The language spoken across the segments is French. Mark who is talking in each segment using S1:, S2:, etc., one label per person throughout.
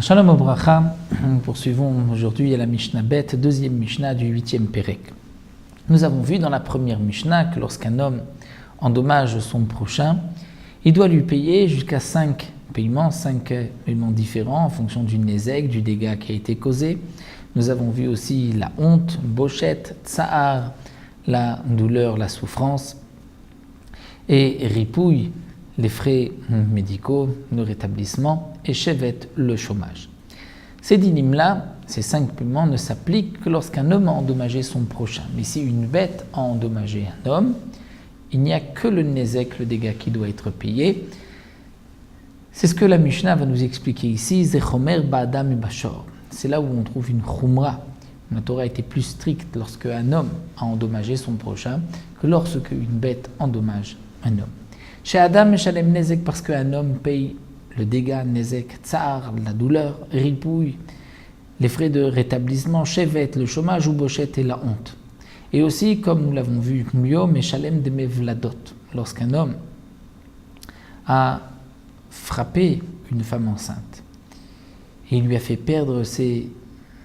S1: Shalom Obracha, nous poursuivons aujourd'hui à la Mishnah Bet, deuxième Mishnah du 8e Pérek. Nous avons vu dans la première Mishnah que lorsqu'un homme endommage son prochain, il doit lui payer jusqu'à 5 paiements différents en fonction du nézek, du dégât qui a été causé. Nous avons vu aussi la honte, bochet, tsahar, la douleur, la souffrance, et ripouille, les frais médicaux, le rétablissement, et chevet, le chômage. Ces dynimes-là, ces 5 paiements ne s'appliquent que lorsqu'un homme a endommagé son prochain. Mais si une bête a endommagé un homme, il n'y a que le nézek, le dégât qui doit être payé. C'est ce que la Mishnah va nous expliquer ici, Zechomer ba'adam et bashor. C'est là où on trouve une chumra. La Torah a été plus stricte lorsque un homme a endommagé son prochain que lorsque une bête endommage un homme. Chez Adam et Shalem Nezek, parce qu'un homme paye le dégât, Nezek, Tsar, la douleur, ripouille, les frais de rétablissement, Shevet, le chômage, ou Bochet et la honte. Et aussi, comme nous l'avons vu, Myom et Shalem de Mevladot, lorsqu'un homme a frappé une femme enceinte et il lui a fait perdre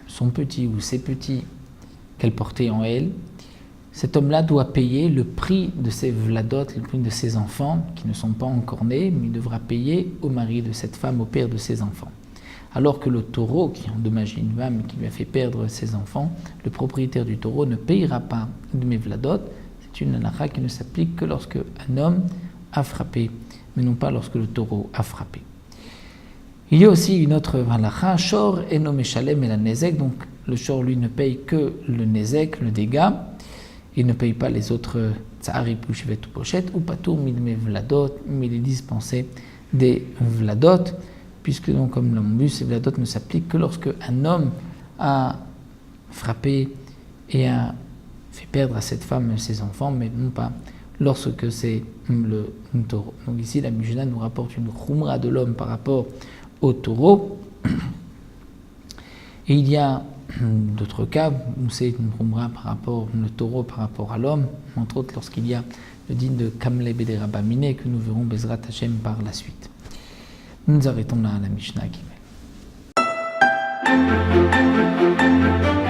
S1: son petit ou ses petits qu'elle portait en elle, cet homme-là doit payer le prix de ses vladot, le prix de ses enfants qui ne sont pas encore nés, mais il devra payer au mari de cette femme, au père de ses enfants. Alors que le taureau qui a endommagé une femme et qui lui a fait perdre ses enfants, le propriétaire du taureau ne payera pas de mes vladot. C'est une halakha qui ne s'applique que lorsque un homme a frappé, mais non pas lorsque le taureau a frappé. Il y a aussi une autre halakha, shor eno meshalem et la nezek, donc le shor lui ne paye que le nezek, le dégât. Il ne paye pas les autres tsahari, pouchevet ou pochette, ou patour midme vladot, mais il est dispensé des vladot, puisque donc, comme l'on vu, ces vladot ne s'appliquent que lorsque un homme a frappé et a fait perdre à cette femme ses enfants, mais non pas lorsque c'est le taureau. Donc ici, la Mishnah nous rapporte une khumra de l'homme par rapport au taureau. Et il y a d'autres cas où c'est une khumra par rapport au taureau par rapport à l'homme, entre autres lorsqu'il y a le din de Kamle Bede Rabamine que nous verrons Bezrat Hashem par la suite. Nous nous arrêtons là à la Mishnah qui met.